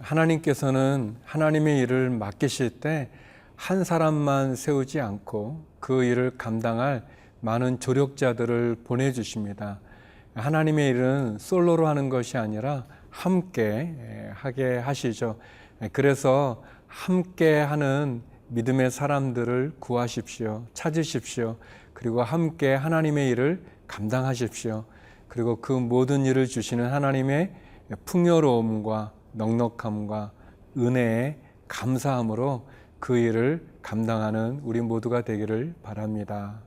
하나님께서는 하나님의 일을 맡기실 때 한 사람만 세우지 않고 그 일을 감당할 많은 조력자들을 보내주십니다. 하나님의 일은 솔로로 하는 것이 아니라 함께 하게 하시죠. 그래서 함께 하는 믿음의 사람들을 구하십시오. 찾으십시오. 그리고 함께 하나님의 일을 감당하십시오. 그리고 그 모든 일을 주시는 하나님의 풍요로움과 넉넉함과 은혜에 감사함으로 그 일을 감당하는 우리 모두가 되기를 바랍니다.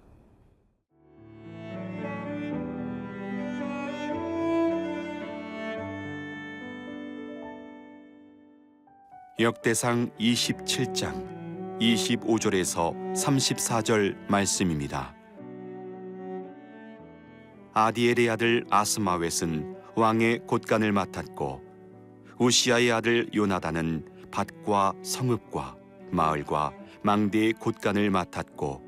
역대상 27장 25절에서 34절 말씀입니다. 아디엘의 아들 아스마웻은 왕의 곳간을 맡았고 우시아의 아들 요나단은 밭과 성읍과 마을과 망대의 곳간을 맡았고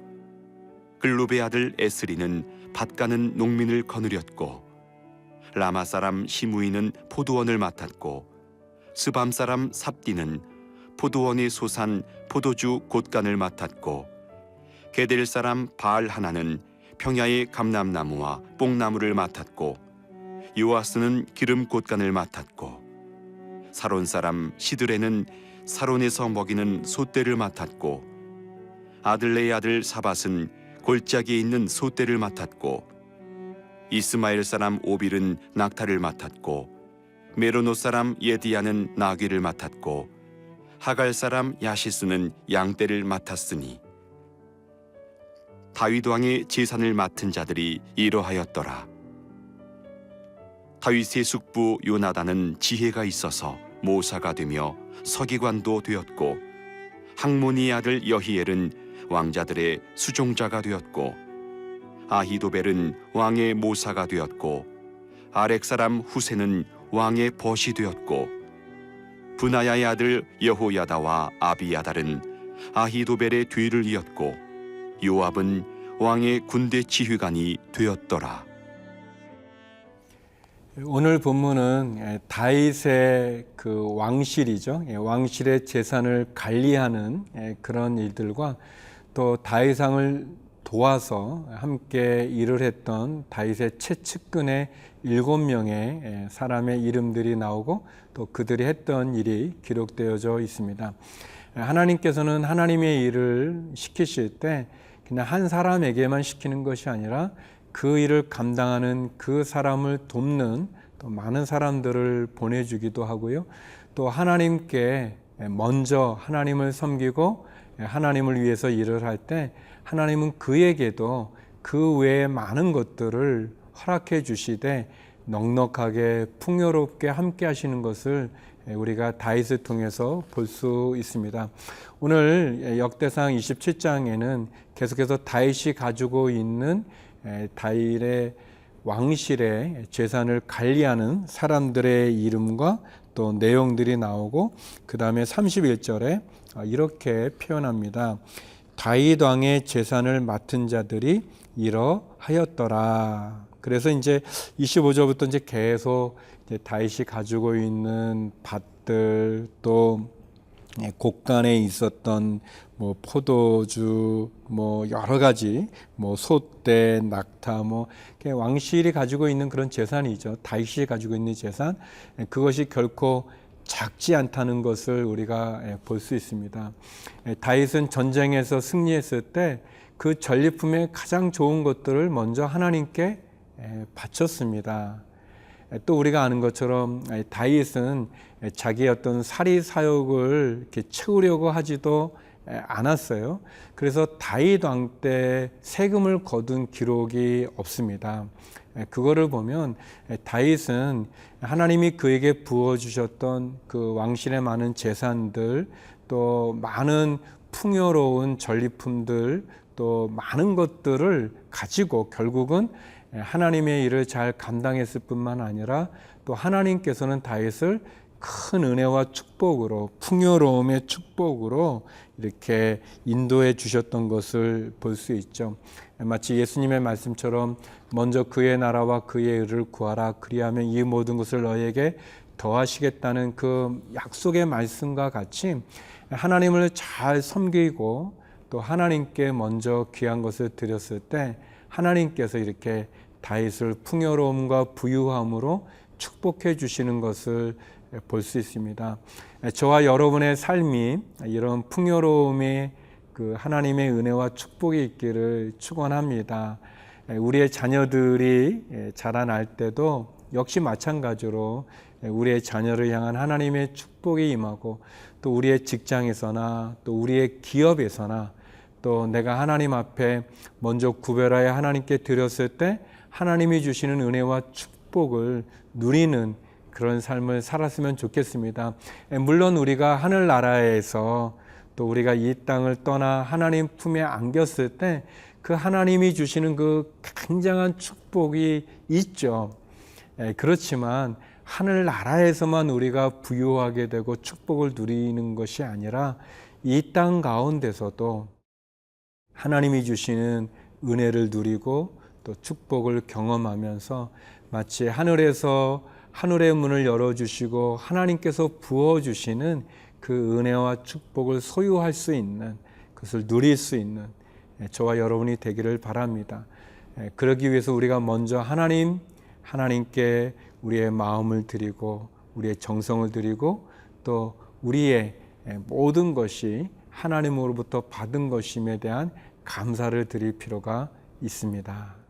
글룹의 아들 에스리는 밭가는 농민을 거느렸고 라마 사람 시므이는 포도원을 맡았고 스밤 사람 삽디는 포도원의 소산 포도주 곳간을 맡았고 게델 사람 바알 하나는 평야의 감람나무와 뽕나무를 맡았고 요아스는 기름 곳간을 맡았고 사론 사람 시드레는 사론에서 먹이는 소떼를 맡았고 아들레의 아들 사밧은 골짜기에 있는 소떼를 맡았고 이스마엘 사람 오빌은 낙타를 맡았고 메로노 사람 예디야는 나귀를 맡았고 하갈 사람 야시스는 양떼를 맡았으니 다윗 왕의 제산을 맡은 자들이 이러하였더라. 다윗의 숙부 요나단은 지혜가 있어서 모사가 되며 서기관도 되었고 학모니의 아들 여히엘은 왕자들의 수종자가 되었고 아히도벨은 왕의 모사가 되었고 아렉 사람 후세는 왕의 벗이 되었고 분하야의 아들 여호야다와 아비야달은 아히도벨의 뒤를 이었고 요압은 왕의 군대 지휘관이 되었더라. 오늘 본문은 다윗의 그 왕실이죠. 왕실의 재산을 관리하는 그런 일들과 또 다윗 왕을 도와서 함께 일을 했던 다윗의 최측근의 7명의 사람의 이름들이 나오고 또 그들이 했던 일이 기록되어져 있습니다. 하나님께서는 하나님의 일을 시키실 때 그냥 한 사람에게만 시키는 것이 아니라 그 일을 감당하는 그 사람을 돕는 또 많은 사람들을 보내주기도 하고요. 또 하나님께 먼저 하나님을 섬기고 하나님을 위해서 일을 할 때 하나님은 그에게도 그 외에 많은 것들을 허락해 주시되 넉넉하게 풍요롭게 함께 하시는 것을 우리가 다윗을 통해서 볼 수 있습니다. 오늘 역대상 27장에는 계속해서 다윗이 가지고 있는 다윗의 왕실의 재산을 관리하는 사람들의 이름과 또 내용들이 나오고 그 다음에 31절에 이렇게 표현합니다. 다윗 왕의 재산을 맡은 자들이 이러하였더라. 그래서 이제 25절부터 이제 계속 이제 다윗이 가지고 있는 밭들 또 곳간에 있었던 뭐 포도주 뭐 여러 가지 뭐 소떼 낙타 뭐 왕실이 가지고 있는 그런 재산이죠. 다윗이 가지고 있는 재산, 그것이 결코 작지 않다는 것을 우리가 볼 수 있습니다. 다윗은 전쟁에서 승리했을 때 그 전리품의 가장 좋은 것들을 먼저 하나님께 바쳤습니다. 또 우리가 아는 것처럼 다윗은 자기의 어떤 사리 사욕을 이렇게 채우려고 하지도 않았어요. 그래서 다윗 왕 때 세금을 거둔 기록이 없습니다. 그거를 보면 다윗은 하나님이 그에게 부어주셨던 그 왕실의 많은 재산들 또 많은 풍요로운 전리품들 또 많은 것들을 가지고 결국은 하나님의 일을 잘 감당했을 뿐만 아니라 또 하나님께서는 다윗을 큰 은혜와 축복으로 풍요로움의 축복으로 이렇게 인도해 주셨던 것을 볼 수 있죠. 마치 예수님의 말씀처럼 먼저 그의 나라와 그의 의를 구하라 그리하면 이 모든 것을 너희에게 더하시겠다는 그 약속의 말씀과 같이 하나님을 잘 섬기고 또 하나님께 먼저 귀한 것을 드렸을 때 하나님께서 이렇게 다윗을 풍요로움과 부유함으로 축복해 주시는 것을 볼 수 있습니다. 저와 여러분의 삶이 이런 풍요로움이 그 하나님의 은혜와 축복이 있기를 축원합니다. 우리의 자녀들이 자라날 때도 역시 마찬가지로 우리의 자녀를 향한 하나님의 축복이 임하고 또 우리의 직장에서나 또 우리의 기업에서나 또 내가 하나님 앞에 먼저 구별하여 하나님께 드렸을 때 하나님이 주시는 은혜와 축복을 누리는 그런 삶을 살았으면 좋겠습니다. 물론 우리가 하늘나라에서 또 우리가 이 땅을 떠나 하나님 품에 안겼을 때 그 하나님이 주시는 그 굉장한 축복이 있죠. 그렇지만 하늘나라에서만 우리가 부유하게 되고 축복을 누리는 것이 아니라 이 땅 가운데서도 하나님이 주시는 은혜를 누리고 또 축복을 경험하면서 마치 하늘에서 하늘의 문을 열어주시고 하나님께서 부어주시는 그 은혜와 축복을 소유할 수 있는, 그것을 누릴 수 있는 저와 여러분이 되기를 바랍니다. 그러기 위해서 우리가 먼저 하나님께 우리의 마음을 드리고 우리의 정성을 드리고 또 우리의 모든 것이 하나님으로부터 받은 것임에 대한 감사를 드릴 필요가 있습니다.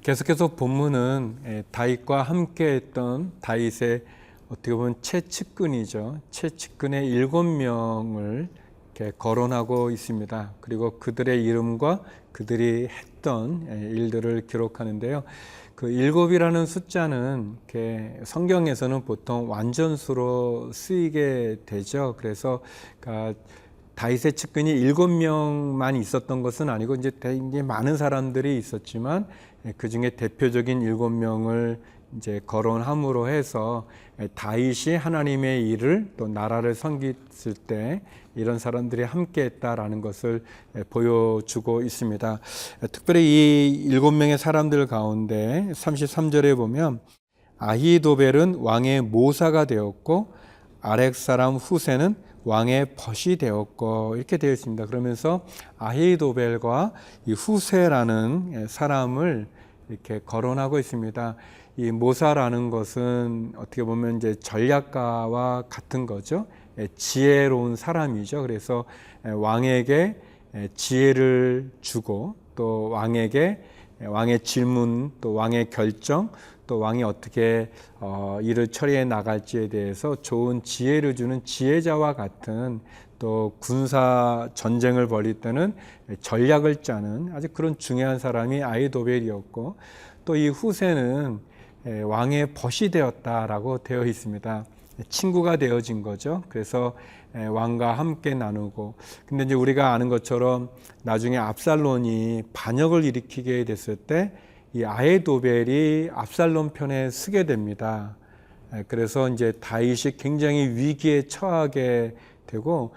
계속해서 본문은 다윗과 함께했던 다윗의 어떻게 보면 최측근이죠. 최측근의 7명을 이렇게 거론하고 있습니다. 그리고 그들의 이름과 그들이 했던 일들을 기록하는데요. 그 7이라는 숫자는 이렇게 성경에서는 보통 완전수로 쓰이게 되죠. 그래서 다윗의 측근이 7명만 있었던 것은 아니고 이제 되게 많은 사람들이 있었지만 그 중에 대표적인 7명을 이제 거론함으로 해서 다윗이 하나님의 일을 또 나라를 섬겼을 때 이런 사람들이 함께했다라는 것을 보여주고 있습니다. 특별히 이 7명의 사람들 가운데 33절에 보면 아히도벨은 왕의 모사가 되었고 아렉 사람 후세는 왕의 벗이 되었고 이렇게 되어 있습니다. 그러면서 아히도벨과 이 후세라는 사람을 이렇게 거론하고 있습니다. 이 모사라는 것은 어떻게 보면 이제 전략가와 같은 거죠. 지혜로운 사람이죠. 그래서 왕에게 지혜를 주고 또 왕에게 왕의 질문 또 왕의 결정 또 왕이 어떻게 일을 처리해 나갈지에 대해서 좋은 지혜를 주는 지혜자와 같은 또 군사 전쟁을 벌일 때는 전략을 짜는 아주 그런 중요한 사람이 아히도벨이었고 또 이 후세는 왕의 벗이 되었다라고 되어 있습니다. 친구가 되어진 거죠. 그래서 왕과 함께 나누고 근데 이제 우리가 아는 것처럼 나중에 압살론이 반역을 일으키게 됐을 때 이 아히도벨이 압살론 편에 서게 됩니다. 그래서 이제 다윗이 굉장히 위기에 처하게 되고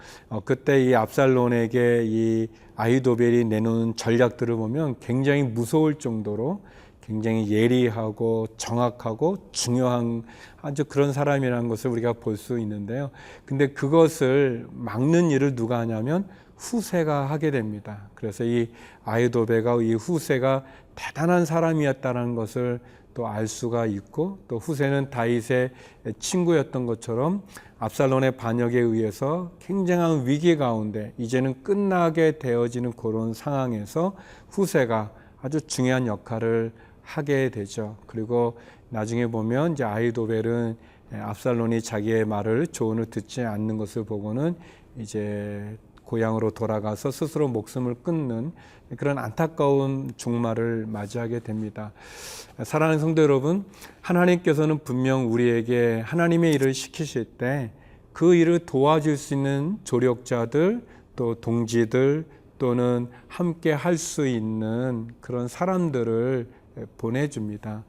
그때 이 압살론에게 이 아히도벨이 내놓은 전략들을 보면 굉장히 무서울 정도로 굉장히 예리하고 정확하고 중요한 아주 그런 사람이라는 것을 우리가 볼 수 있는데요. 근데 그것을 막는 일을 누가 하냐면 후세가 하게 됩니다. 그래서 이 아히도벨과 이 후세가 대단한 사람이었다는 것을 또 알 수가 있고 또 후세는 다윗의 친구였던 것처럼 압살론의 반역에 의해서 굉장한 위기 가운데 이제는 끝나게 되어지는 그런 상황에서 후세가 아주 중요한 역할을 하게 되죠. 그리고 나중에 보면 이제 아히도벨은 압살론이 자기의 말을 조언을 듣지 않는 것을 보고는 이제 고향으로 돌아가서 스스로 목숨을 끊는 그런 안타까운 종말을 맞이하게 됩니다. 사랑하는 성도 여러분, 하나님께서는 분명 우리에게 하나님의 일을 시키실 때 그 일을 도와줄 수 있는 조력자들 또 동지들 또는 함께 할 수 있는 그런 사람들을 보내줍니다.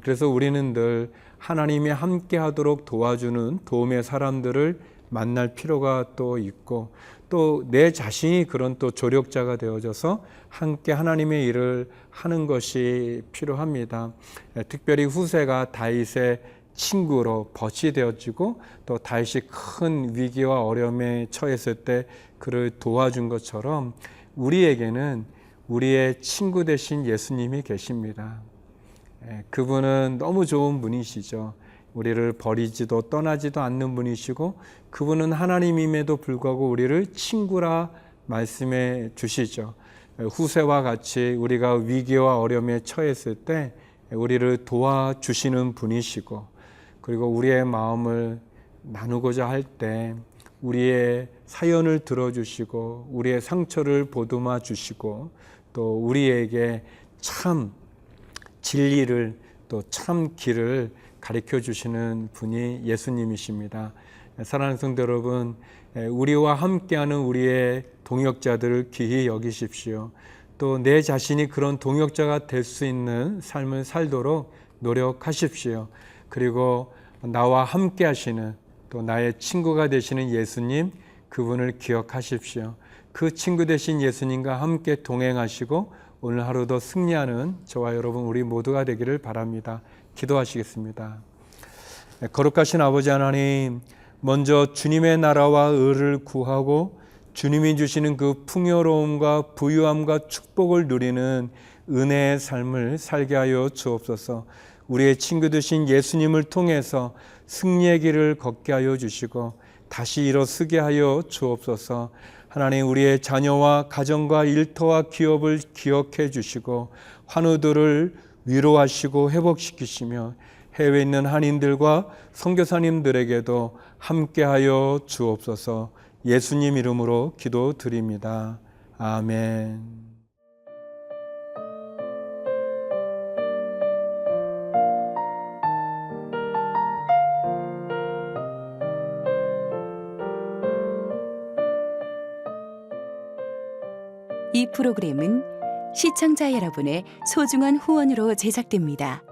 그래서 우리는 늘 하나님이 함께하도록 도와주는 도움의 사람들을 만날 필요가 또 있고, 또 내 자신이 그런 또 조력자가 되어져서 함께 하나님의 일을 하는 것이 필요합니다. 특별히 후세가 다윗의 친구로 벗이 되어지고, 또 다윗이 큰 위기와 어려움에 처했을 때 그를 도와준 것처럼 우리에게는 우리의 친구 되신 예수님이 계십니다. 그분은 너무 좋은 분이시죠. 우리를 버리지도 떠나지도 않는 분이시고, 그분은 하나님임에도 불구하고 우리를 친구라 말씀해 주시죠. 후세와 같이 우리가 위기와 어려움에 처했을 때 우리를 도와주시는 분이시고, 그리고 우리의 마음을 나누고자 할 때 우리의 사연을 들어주시고, 우리의 상처를 보듬어 주시고, 또 우리에게 참 진리를, 또 참 길을 가르쳐 주시는 분이 예수님이십니다. 사랑하는 성도 여러분, 우리와 함께하는 우리의 동역자들을 귀히 여기십시오. 또 내 자신이 그런 동역자가 될 수 있는 삶을 살도록 노력하십시오. 그리고 나와 함께 하시는, 또 나의 친구가 되시는 예수님, 그분을 기억하십시오. 그 친구 되신 예수님과 함께 동행하시고 오늘 하루도 승리하는 저와 여러분 우리 모두가 되기를 바랍니다. 기도하시겠습니다. 거룩하신 아버지 하나님, 먼저 주님의 나라와 의를 구하고 주님이 주시는 그 풍요로움과 부유함과 축복을 누리는 은혜의 삶을 살게 하여 주옵소서. 우리의 친구 되신 예수님을 통해서 승리의 길을 걷게 하여 주시고 다시 일어서게 하여 주옵소서. 하나님, 우리의 자녀와 가정과 일터와 기업을 기억해 주시고 환우들을 위로하시고 회복시키시며 해외에 있는 한인들과 선교사님들에게도 함께하여 주옵소서. 예수님 이름으로 기도드립니다. 아멘. 이 프로그램은 시청자 여러분의 소중한 후원으로 제작됩니다.